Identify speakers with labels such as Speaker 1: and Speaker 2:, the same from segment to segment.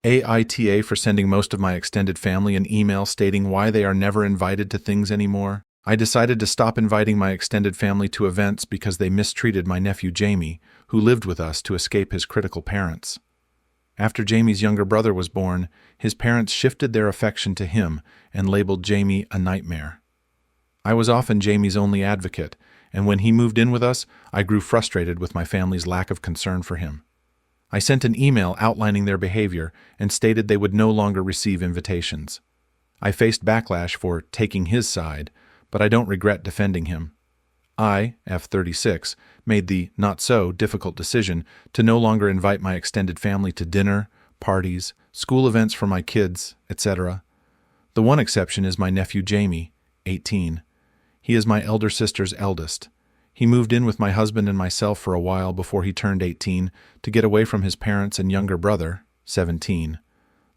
Speaker 1: AITA for sending most of my extended family an email stating why they are never invited to things anymore. I decided to stop inviting my extended family to events because they mistreated my nephew Jamie, who lived with us, to escape his critical parents. After Jamie's younger brother was born, his parents shifted their affection to him and labeled Jamie a nightmare. I was often Jamie's only advocate, and when he moved in with us, I grew frustrated with my family's lack of concern for him. I sent an email outlining their behavior and stated they would no longer receive invitations. I faced backlash for taking his side, but I don't regret defending him. I, F36, made the not-so-difficult decision to no longer invite my extended family to dinner, parties, school events for my kids, etc. The one exception is my nephew Jamie, 18. He is my elder sister's eldest. He moved in with my husband and myself for a while before he turned 18 to get away from his parents and younger brother, 17.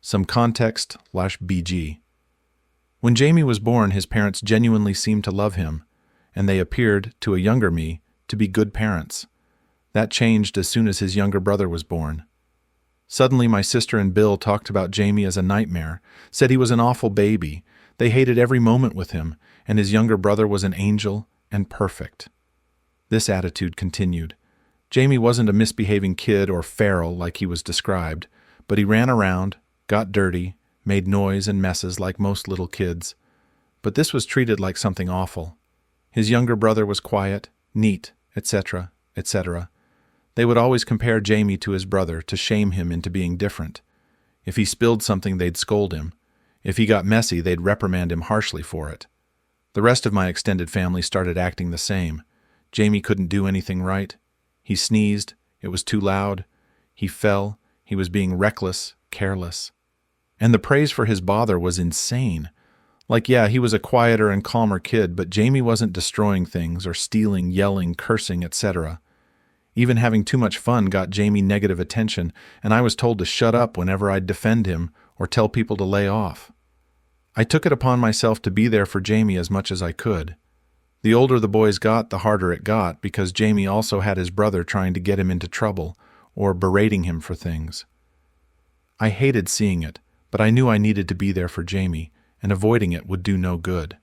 Speaker 1: Some context/BG. When Jamie was born, his parents genuinely seemed to love him, and they appeared, to a younger me, to be good parents. That changed as soon as his younger brother was born. Suddenly, my sister and Bill talked about Jamie as a nightmare, said he was an awful baby, they hated every moment with him, and his younger brother was an angel and perfect. This attitude continued. Jamie wasn't a misbehaving kid or feral like he was described, but he ran around, got dirty, made noise and messes like most little kids. But this was treated like something awful. His younger brother was quiet, neat, etc., etc. They would always compare Jamie to his brother to shame him into being different. If he spilled something, they'd scold him. If he got messy, they'd reprimand him harshly for it. The rest of my extended family started acting the same. Jamie couldn't do anything right. He sneezed, it was too loud. He fell, he was being reckless, careless. And the praise for his bother was insane. Like, yeah, he was a quieter and calmer kid, but Jamie wasn't destroying things or stealing, yelling, cursing, etc. Even having too much fun got Jamie negative attention, and I was told to shut up whenever I'd defend him or tell people to lay off. I took it upon myself to be there for Jamie as much as I could. The older the boys got, the harder it got, because Jamie also had his brother trying to get him into trouble or berating him for things. I hated seeing it, but I knew I needed to be there for Jamie, and avoiding it would do no good.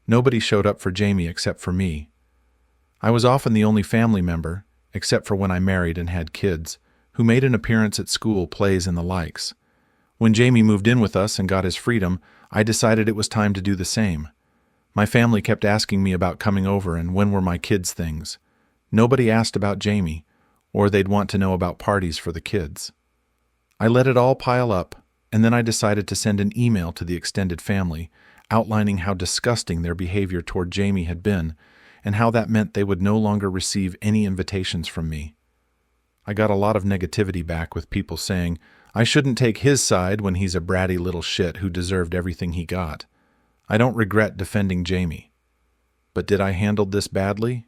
Speaker 1: Nobody showed up for Jamie except for me. I was often the only family member, except for when I married and had kids, who made an appearance at school, plays, and the likes. When Jamie moved in with us and got his freedom, I decided it was time to do the same. My family kept asking me about coming over and when were my kids' things. Nobody asked about Jamie, or they'd want to know about parties for the kids. I let it all pile up, and then I decided to send an email to the extended family, outlining how disgusting their behavior toward Jamie had been, and how that meant they would no longer receive any invitations from me. I got a lot of negativity back, with people saying I shouldn't take his side when he's a bratty little shit who deserved everything he got. I don't regret defending Jamie. But did I handle this badly?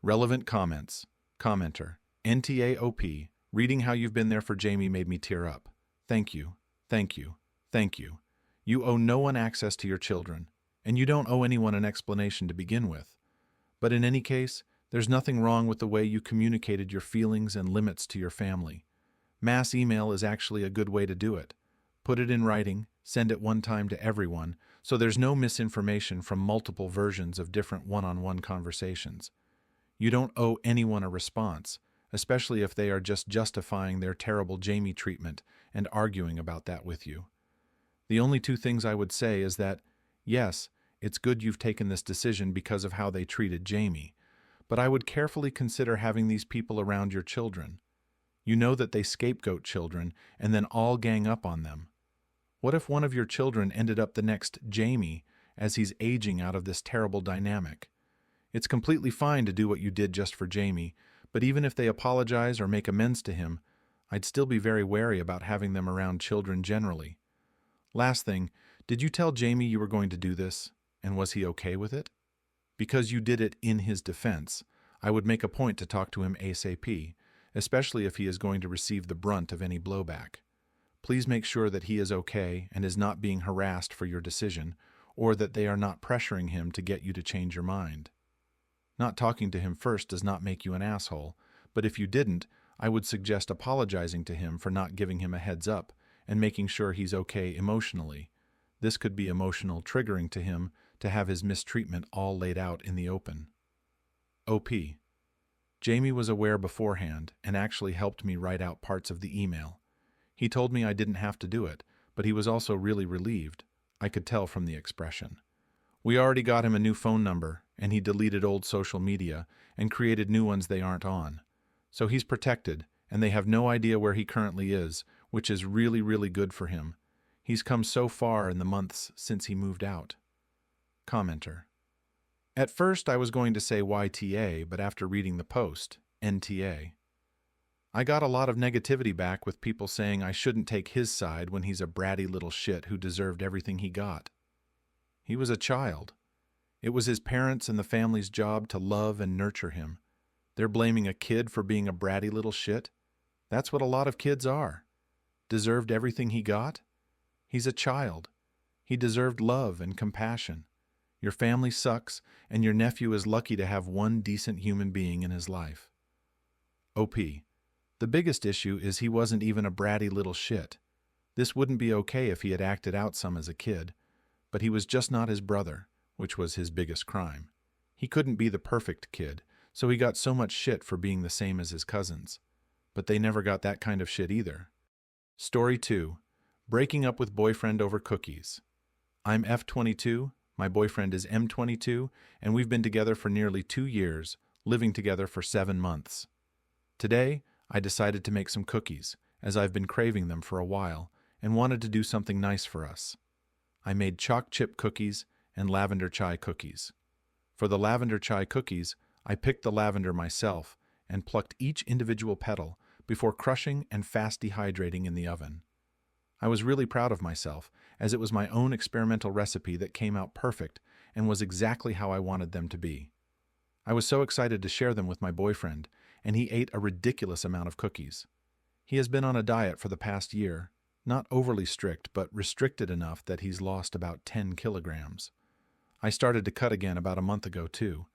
Speaker 1: Relevant comments. Commenter. NTAOP. Reading how you've been there for Jamie made me tear up. Thank you. Thank you. Thank you. You owe no one access to your children, and you don't owe anyone an explanation to begin with. But in any case, there's nothing wrong with the way you communicated your feelings and limits to your family. Mass email is actually a good way to do it. Put it in writing, send it one time to everyone, so there's no misinformation from multiple versions of different one-on-one conversations. You don't owe anyone a response, especially if they are just justifying their terrible Jamie treatment and arguing about that with you. The only two things I would say is that, yes, it's good you've taken this decision because of how they treated Jamie, but I would carefully consider having these people around your children. You know that they scapegoat children and then all gang up on them. What if one of your children ended up the next Jamie as he's aging out of this terrible dynamic? It's completely fine to do what you did just for Jamie, but even if they apologize or make amends to him, I'd still be very wary about having them around children generally. Last thing, did you tell Jamie you were going to do this, and was he okay with it? Because you did it in his defense, I would make a point to talk to him ASAP, especially if he is going to receive the brunt of any blowback. Please make sure that he is okay and is not being harassed for your decision, or that they are not pressuring him to get you to change your mind. Not talking to him first does not make you an asshole, but if you didn't, I would suggest apologizing to him for not giving him a heads up and making sure he's okay emotionally. This could be emotional triggering to him to have his mistreatment all laid out in the open. OP. Jamie was aware beforehand and actually helped me write out parts of the email. He told me I didn't have to do it, but he was also really relieved. I could tell from the expression. We already got him a new phone number, and he deleted old social media and created new ones they aren't on. So he's protected, and they have no idea where he currently is, which is really, really good for him. He's come so far in the months since he moved out. Commenter. At first I was going to say YTA, but after reading the post, NTA. I got a lot of negativity back with people saying I shouldn't take his side when he's a bratty little shit who deserved everything he got. He was a child. It was his parents' and the family's job to love and nurture him. They're blaming a kid for being a bratty little shit? That's what a lot of kids are. Deserved everything he got? He's a child. He deserved love and compassion. Your family sucks, and your nephew is lucky to have one decent human being in his life. OP. The biggest issue is he wasn't even a bratty little shit. This wouldn't be okay if he had acted out some as a kid, but he was just not his brother, which was his biggest crime. He couldn't be the perfect kid, so he got so much shit for being the same as his cousins. But they never got that kind of shit either. Story 2. Breaking up with boyfriend over cookies. I'm F22, my boyfriend is M22, and we've been together for nearly 2 years, living together for 7 months. Today, I decided to make some cookies, as I've been craving them for a while, and wanted to do something nice for us. I made chalk chip cookies and lavender chai cookies. For the lavender chai cookies, I picked the lavender myself and plucked each individual petal before crushing and fast dehydrating in the oven. I was really proud of myself, as it was my own experimental recipe that came out perfect and was exactly how I wanted them to be. I was so excited to share them with my boyfriend, and he ate a ridiculous amount of cookies. He has been on a diet for the past year, not overly strict, but restricted enough that he's lost about 10 kilograms. I started to cut again about a month ago, too.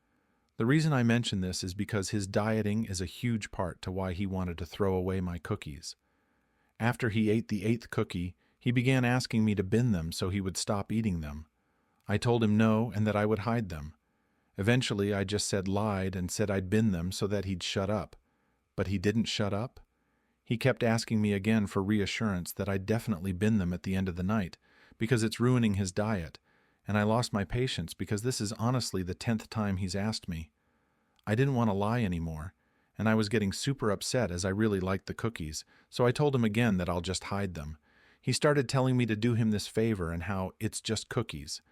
Speaker 1: The reason I mention this is because his dieting is a huge part to why he wanted to throw away my cookies. After he ate the 8th cookie, he began asking me to bin them so he would stop eating them. I told him no and that I would hide them. Eventually, I just lied and said I'd bin them so that he'd shut up. But he didn't shut up. He kept asking me again for reassurance that I'd definitely bin them at the end of the night, because it's ruining his diet, and I lost my patience because this is honestly the 10th time he's asked me. I didn't want to lie anymore, and I was getting super upset as I really liked the cookies, so I told him again that I'll just hide them. He started telling me to do him this favor and how it's just cookies.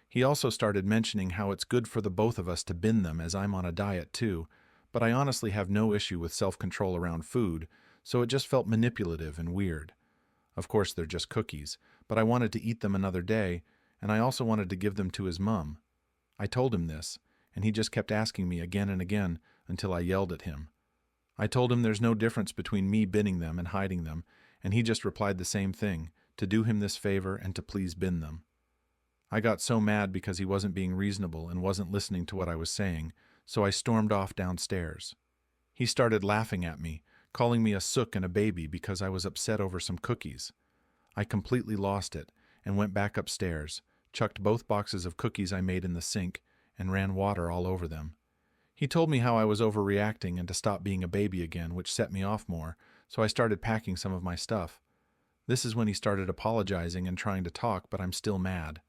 Speaker 1: He also started mentioning how it's good for the both of us to bin them as I'm on a diet too, but I honestly have no issue with self-control around food, so it just felt manipulative and weird. Of course, they're just cookies, but I wanted to eat them another day, and I also wanted to give them to his mom. I told him this, and he just kept asking me again and again until I yelled at him. I told him there's no difference between me binning them and hiding them, and he just replied the same thing, to do him this favor and to please bin them. I got so mad because he wasn't being reasonable and wasn't listening to what I was saying, so I stormed off downstairs. He started laughing at me, calling me a sook and a baby because I was upset over some cookies. I completely lost it and went back upstairs, chucked both boxes of cookies I made in the sink, and ran water all over them. He told me how I was overreacting and to stop being a baby again, which set me off more, so I started packing some of my stuff. This is when he started apologizing and trying to talk, but I'm still mad.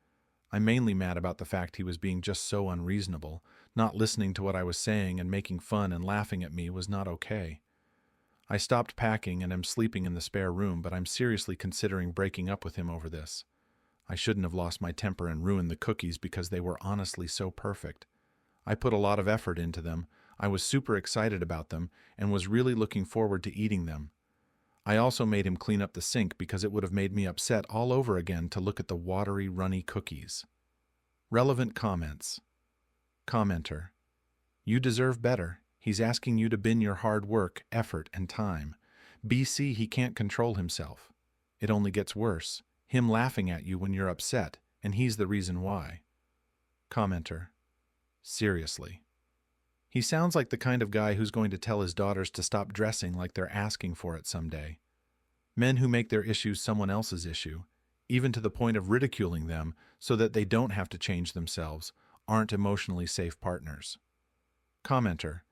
Speaker 1: I'm mainly mad about the fact he was being just so unreasonable. Not listening to what I was saying and making fun and laughing at me was not okay. I stopped packing and am sleeping in the spare room, but I'm seriously considering breaking up with him over this. I shouldn't have lost my temper and ruined the cookies because they were honestly so perfect. I put a lot of effort into them, I was super excited about them, and was really looking forward to eating them. I also made him clean up the sink because it would have made me upset all over again to look at the watery, runny cookies. Relevant comments. Commenter. You deserve better. He's asking you to bin your hard work, effort, and time. BC, he can't control himself. It only gets worse. Him laughing at you when you're upset, and he's the reason why. Commenter. Seriously. He sounds like the kind of guy who's going to tell his daughters to stop dressing like they're asking for it someday. Men who make their issues someone else's issue, even to the point of ridiculing them so that they don't have to change themselves, aren't emotionally safe partners. Commenter: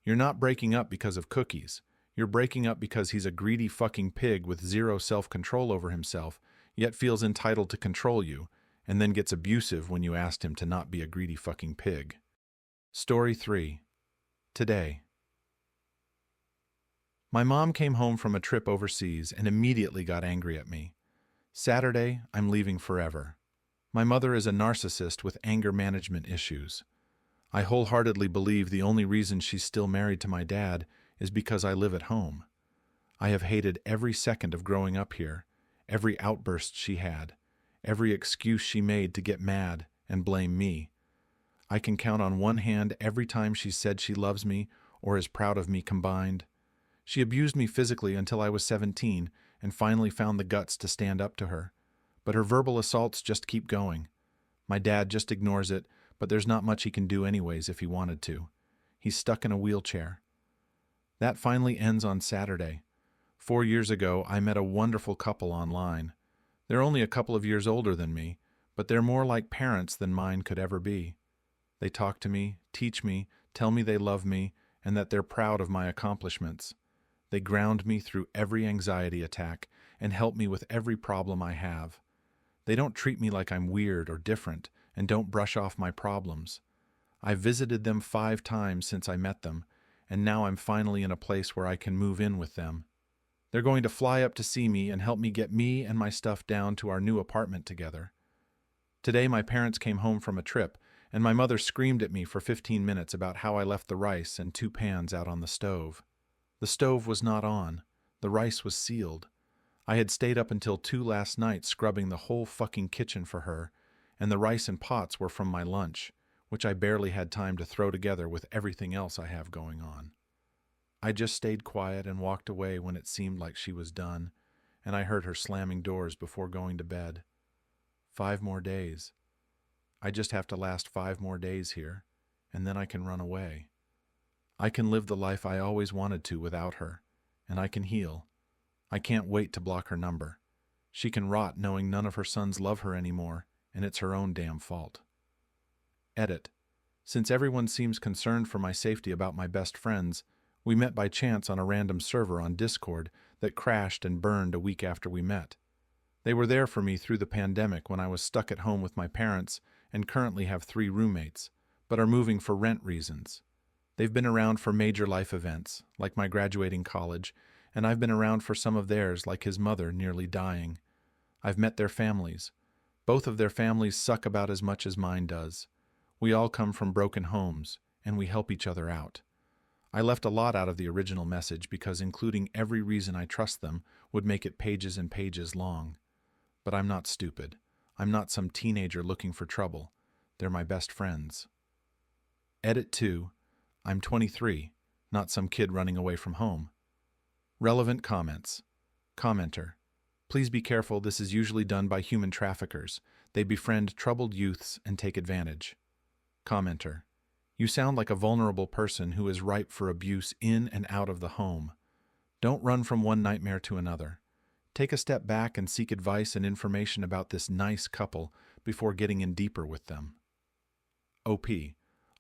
Speaker 1: You're not breaking up because of cookies. You're breaking up because he's a greedy fucking pig with zero self-control over himself, yet feels entitled to control you, and then gets abusive when you asked him to not be a greedy fucking pig. Story 3. Today. My mom came home from a trip overseas and immediately got angry at me. Saturday, I'm leaving forever. My mother is a narcissist with anger management issues. I wholeheartedly believe the only reason she's still married to my dad is because I live at home. I have hated every second of growing up here, every outburst she had, every excuse she made to get mad and blame me. I can count on one hand every time she said she loves me or is proud of me combined. She abused me physically until I was 17 and finally found the guts to stand up to her. But her verbal assaults just keep going. My dad just ignores it, but there's not much he can do anyways if he wanted to. He's stuck in a wheelchair. That finally ends on Saturday. 4 years ago, I met a wonderful couple online. They're only a couple of years older than me, but they're more like parents than mine could ever be. They talk to me, teach me, tell me they love me, and that they're proud of my accomplishments. They ground me through every anxiety attack and help me with every problem I have. They don't treat me like I'm weird or different and don't brush off my problems. I've visited them 5 times since I met them, and now I'm finally in a place where I can move in with them. They're going to fly up to see me and help me get me and my stuff down to our new apartment together. Today my parents came home from a trip, and my mother screamed at me for 15 minutes about how I left the rice and 2 pans out on the stove. The stove was not on. The rice was sealed. I had stayed up until 2 last night scrubbing the whole fucking kitchen for her, and the rice and pots were from my lunch, which I barely had time to throw together with everything else I have going on. I just stayed quiet and walked away when it seemed like she was done, and I heard her slamming doors before going to bed. 5 more days. I just have to last 5 more days here, and then I can run away. I can live the life I always wanted to without her, and I can heal. I can't wait to block her number. She can rot knowing none of her sons love her anymore, and it's her own damn fault. Edit. Since everyone seems concerned for my safety about my best friends, we met by chance on a random server on Discord that crashed and burned a week after we met. They were there for me through the pandemic when I was stuck at home with my parents and currently have 3 roommates, but are moving for rent reasons. They've been around for major life events, like my graduating college, and I've been around for some of theirs, like his mother nearly dying. I've met their families. Both of their families suck about as much as mine does. We all come from broken homes, and we help each other out. I left a lot out of the original message because including every reason I trust them would make it pages and pages long. But I'm not stupid. I'm not some teenager looking for trouble. They're my best friends. Edit 2. I'm 23, not some kid running away from home. Relevant comments. Commenter: Please be careful, this is usually done by human traffickers. They befriend troubled youths and take advantage. Commenter: You sound like a vulnerable person who is ripe for abuse in and out of the home. Don't run from one nightmare to another. Take a step back and seek advice and information about this nice couple before getting in deeper with them. OP: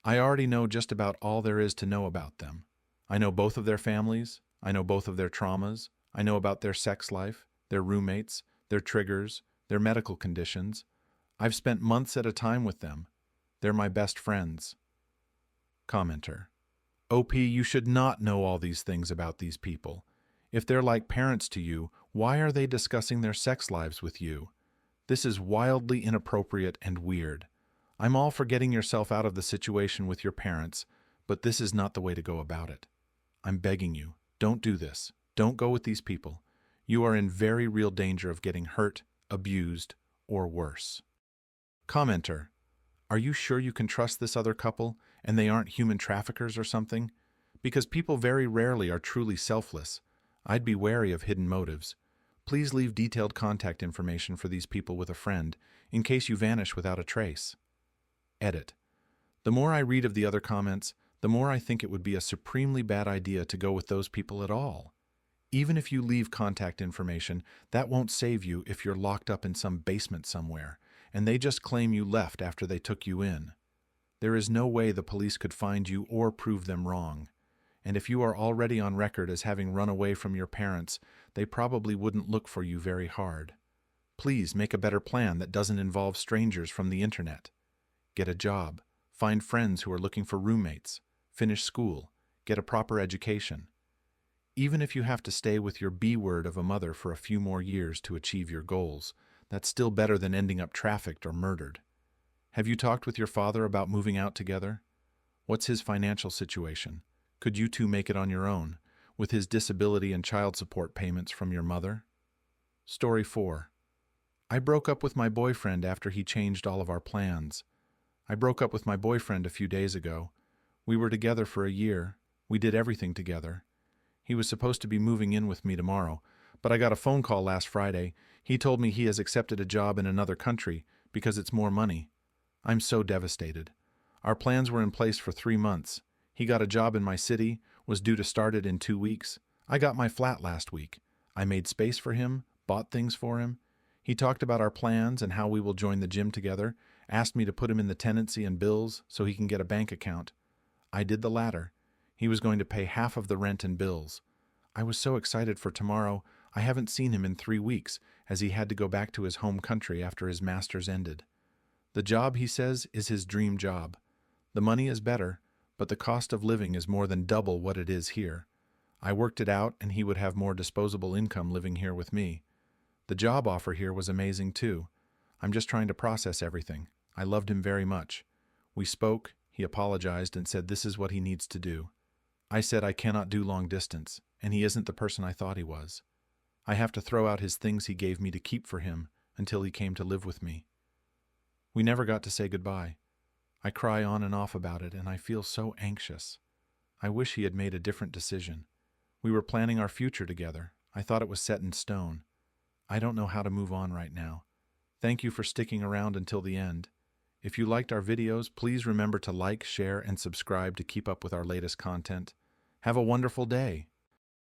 Speaker 1: I already know just about all there is to know about them. I know both of their families. I know both of their traumas. I know about their sex life, their roommates, their triggers, their medical conditions. I've spent months at a time with them. They're my best friends. Commenter: OP, you should not know all these things about these people. If they're like parents to you, why are they discussing their sex lives with you? This is wildly inappropriate and weird. I'm all for getting yourself out of the situation with your parents, but this is not the way to go about it. I'm begging you, don't do this. Don't go with these people. You are in very real danger of getting hurt, abused, or worse. Commenter: Are you sure you can trust this other couple and they aren't human traffickers or something? Because people very rarely are truly selfless. I'd be wary of hidden motives. Please leave detailed contact information for these people with a friend in case you vanish without a trace. Edit. The more I read of the other comments, the more I think it would be a supremely bad idea to go with those people at all. Even if you leave contact information, that won't save you if you're locked up in some basement somewhere, and they just claim you left after they took you in. There is no way the police could find you or prove them wrong. And if you are already on record as having run away from your parents, they probably wouldn't look for you very hard. Please make a better plan that doesn't involve strangers from the internet. Get a job, find friends who are looking for roommates, finish school, get a proper education. Even if you have to stay with your B word of a mother for a few more years to achieve your goals, that's still better than ending up trafficked or murdered. Have you talked with your father about moving out together? What's his financial situation? Could you two make it on your own, with his disability and child support payments from your mother? Story 4. I broke up with my boyfriend after he changed all of our plans. I broke up with my boyfriend a few days ago. We were together for a year. We did everything together. He was supposed to be moving in with me tomorrow, but I got a phone call last Friday. He told me he has accepted a job in another country because it's more money. I'm so devastated. Our plans were in place for 3 months. He got a job in my city, was due to start it in 2 weeks. I got my flat last week. I made space for him, bought things for him. He talked about our plans and how we will join the gym together, asked me to put him in the tenancy and bills so he can get a bank account. I did the latter. He was going to pay half of the rent and bills. I was so excited for tomorrow. I haven't seen him in 3 weeks, as he had to go back to his home country after his master's ended. The job, he says, is his dream job. The money is better, but the cost of living is more than double what it is here. I worked it out, and he would have more disposable income living here with me. The job offer here was amazing too. I'm just trying to process everything. I loved him very much. We spoke, he apologized and said this is what he needs to do. I said I cannot do long distance, and he isn't the person I thought he was. I have to throw out his things he gave me to keep for him until he came to live with me. We never got to say goodbye. I cry on and off about it, and I feel so anxious. I wish he had made a different decision. We were planning our future together. I thought it was set in stone. I don't know how to move on right now. Thank you for sticking around until the end. If you liked our videos, please remember to like, share, and subscribe to keep up with our latest content. Have a wonderful day.